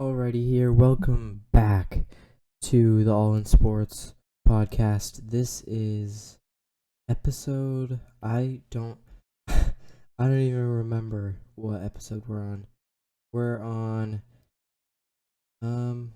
Alrighty here, welcome back to the All in Sports podcast. This is episode I don't even remember what episode we're on. We're on um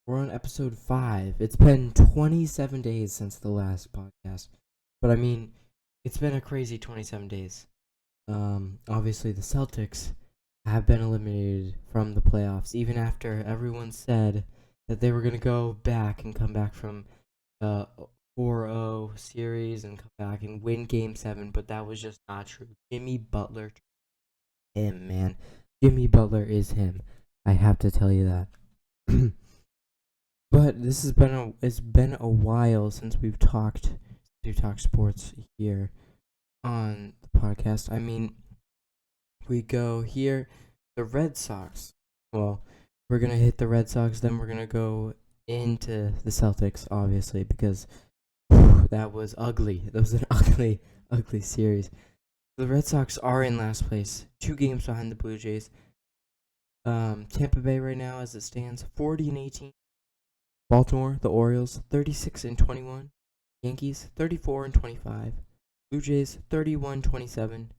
we're on episode 5. It's been 27 days since the last podcast. But I mean, it's been a crazy 27 days. Obviously the Celtics have been eliminated from the playoffs, even after everyone said that they were going to go back and come back from the 4-0 series and come back and win Game 7, but that was just not true. Jimmy Butler, him, man. Jimmy Butler is him. I have to tell you that. But it's been a while since we've talked sports here on the podcast. I mean, we go here, the Red Sox. Well, we're gonna hit the Red Sox, then we're gonna go into the Celtics, obviously, because that was ugly. That was an ugly series. The Red Sox are in last place, 2 games behind the Blue Jays. Tampa Bay right now, as it stands, 40-18. Baltimore, the Orioles, 36-21. Yankees, 34-25. Blue Jays, 31-27.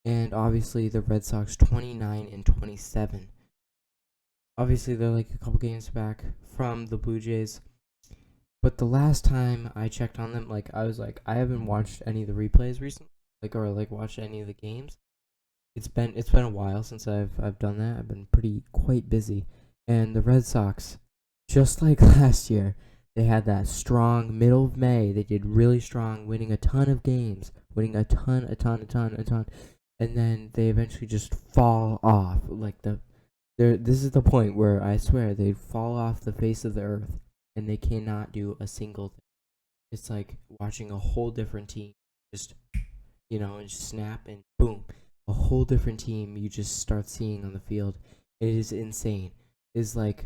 And obviously the Red Sox 29-27. Obviously they're like a couple games back from the Blue Jays. But the last time I checked on them, I haven't watched any of the replays recently, or watched any of the games. It's been a while since I've done that. I've been quite busy. And the Red Sox, just like last year, they had that strong middle of May. They did really strong, winning a ton of games, winning a ton, and then they eventually just fall off. This is the point where I swear they fall off the face of the earth, and they cannot do a single thing. It's like watching a whole different team just and just snap and boom, a whole different team you just start seeing on the field. It is insane. It is like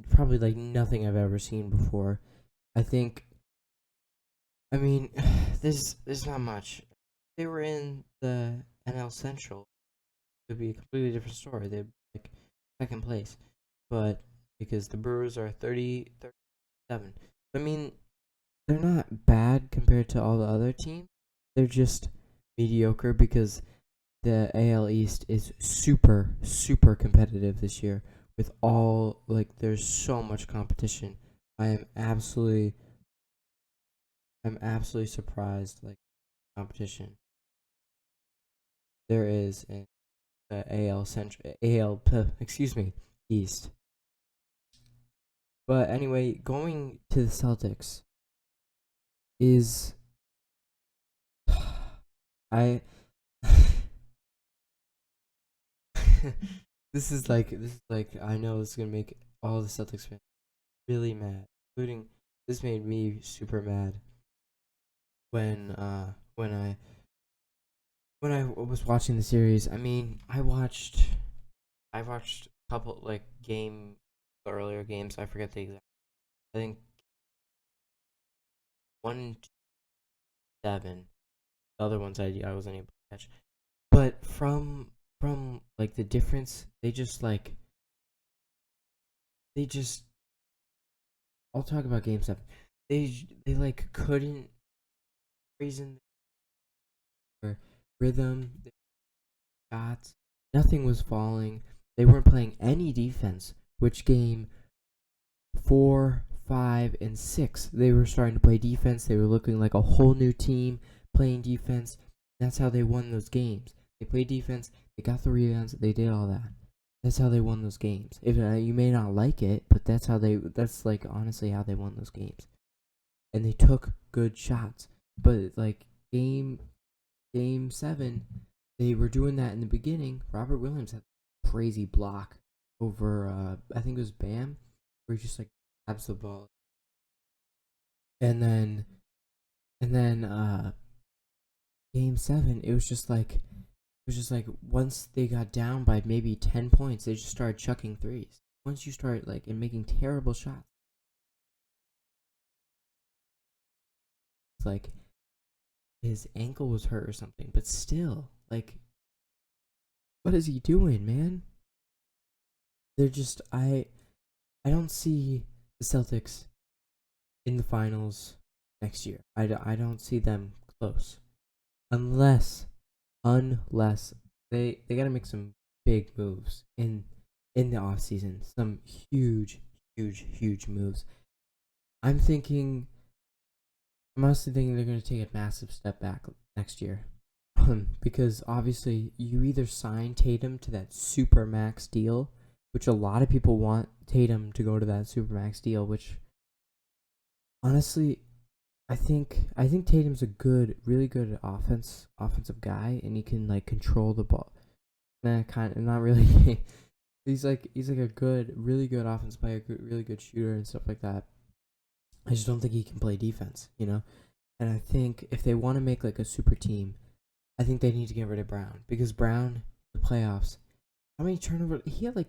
probably like nothing I've ever seen before. I think. I mean, there's not much. They were in the NL Central. It would be a completely different story. They'd be like second place, but because the Brewers are 37. I mean, they're not bad compared to all the other teams. They're just mediocre because the AL East is super competitive this year. With all there's so much competition. I am absolutely I'm absolutely surprised competition there is in the AL Central, excuse me, East. But anyway, going to the Celtics is I this is like I know this is gonna make all the Celtics fans really mad, including this made me super mad when I was watching the series. I mean, I watched a couple the earlier games. I forget the exact. I think 1-7. The other ones I wasn't able to catch. But from the difference, they just. I'll talk about game 7. They couldn't reason their rhythm, their shots. Nothing was falling. They weren't playing any defense. Which game 4, 5, and 6, they were starting to play defense. They were looking like a whole new team playing defense. That's how they won those games. They played defense. They got the rebounds. They did all that. That's how they won those games. If you may not like it, but that's honestly how they won those games. And they took good shots. But game game 7, they were doing that in the beginning. Robert Williams had a crazy block over I think it was Bam, where he just grabs the ball. And then game 7, it was just like once they got down by maybe 10 points, they just started chucking threes. Once you start and making terrible shots, it's like his ankle was hurt or something, but still, what is he doing, man? they're just I don't see the Celtics in the finals next year. I don't see them close unless unless they got to make some big moves in the offseason. Some huge moves. I'm thinking I'm honestly thinking they're going to take a massive step back next year. Because obviously you either sign Tatum to that super max deal, which a lot of people want Tatum to go to that super max deal, which honestly I think Tatum's a really good offensive guy, and he can like control the ball. Nah, kind of not really. he's like a really good offensive player, really good shooter and stuff like that. I just don't think he can play defense, you know. And I think if they want to make like a super team, I think they need to get rid of Brown, because Brown, the playoffs, how many turnovers he had? Like,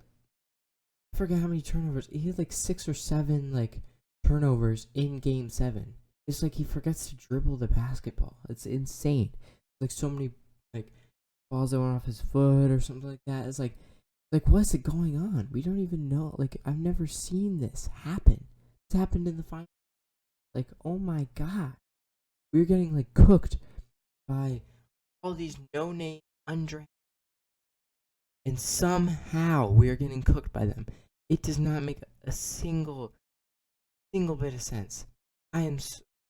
I forget how many turnovers he had. Like 6 or 7 like turnovers in Game 7. It's like he forgets to dribble the basketball. It's insane. Like so many like balls that went off his foot or something like that. It's like what's it going on? We don't even know. Like I've never seen this happen. It's happened in the final. Like oh my god, we're getting like cooked by all these no name undrafted, and somehow we are getting cooked by them. It does not make a single bit of sense. I am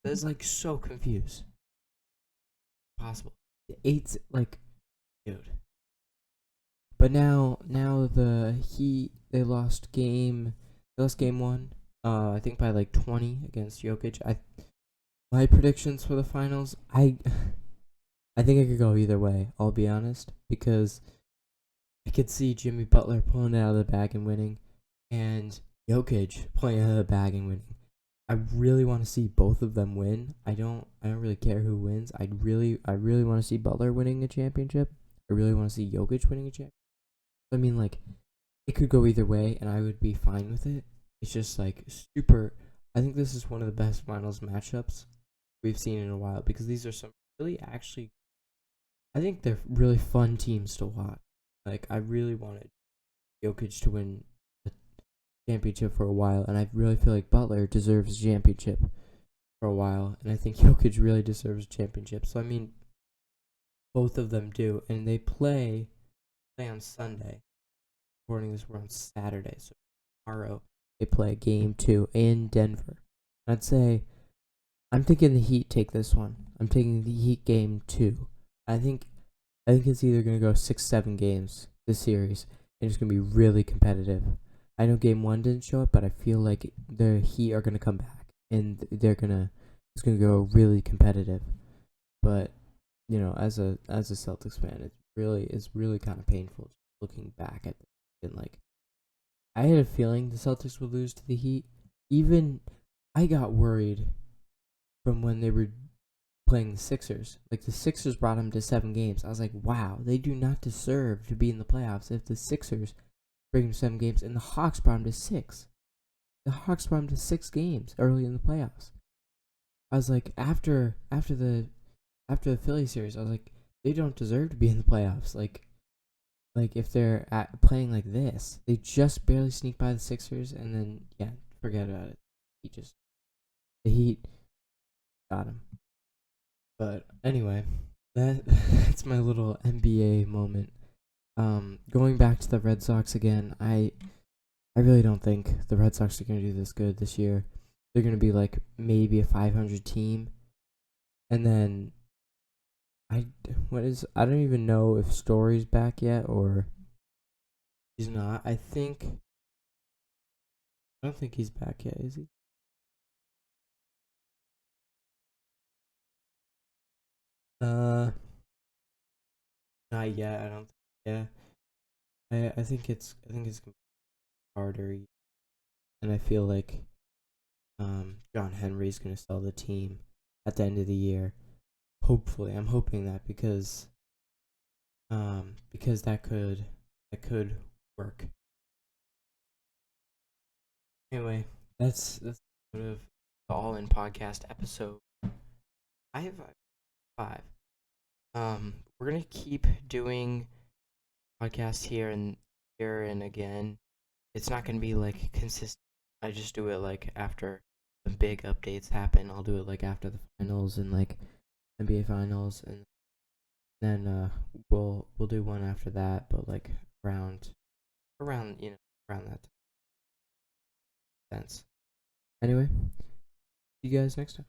that's like so confused. Possible. It's like, dude. But now the Heat they lost game 1. I think by like 20 against Jokic. My predictions for the finals. I think it could go either way. I'll be honest, because I could see Jimmy Butler pulling it out of the bag and winning, and Jokic pulling it out of the bag and winning. I really want to see both of them win. I don't really care who wins. I really want to see Butler winning a championship. I really want to see Jokic winning a championship. I mean, like, it could go either way, and I would be fine with it. It's just like super. I think this is one of the best finals matchups we've seen in a while, because these are some really actually. I think they're really fun teams to watch. Like, I really wanted Jokic to win a championship for a while, and I really feel like Butler deserves a championship for a while, and I think Jokic really deserves a championship. So I mean, both of them do, and they play on Sunday. Recording this, we're on Saturday, so tomorrow they play Game 2 in Denver. I'd say I'm thinking the Heat take this one. I'm taking the Heat Game 2. I think it's either gonna go 6-7 games this series, and it's gonna be really competitive. I know Game 1 didn't show it, but I feel like the Heat are gonna come back, and it's gonna go really competitive. But you know, as a Celtics fan, it's really kind of painful looking back at it. And like, I had a feeling the Celtics would lose to the Heat. Even I got worried from when they were playing the Sixers. Like, the Sixers brought them to 7 games. I was like, wow, they do not deserve to be in the playoffs if the Sixers bring them to 7 games. And the Hawks brought them to 6. The Hawks brought them to 6 games early in the playoffs. I was like, after the Philly series, I was like, they don't deserve to be in the playoffs. Like if they're playing like this, they just barely sneak by the Sixers, and then yeah, forget about it. The Heat got him. But anyway, that's my little NBA moment. Going back to the Red Sox again, I really don't think the Red Sox are gonna do this good this year. They're gonna be like maybe a 500 team, and then I don't even know if Story's back yet or he's not. I don't think he's back yet, is he? Uh, Not yet. I don't. Yeah, I think it's harder, and I feel like John Henry's gonna sell the team at the end of the year. Hopefully, I'm hoping that, because that could work. Anyway, that's sort of the All In podcast episode. I have 5. We're gonna keep doing podcasts here and again. it's not gonna be like consistent. I just do it like after the big updates happen. I'll do it like after the finals and like NBA finals, and then we'll do one after that, but like around around that sense. Anyway, see you guys next time.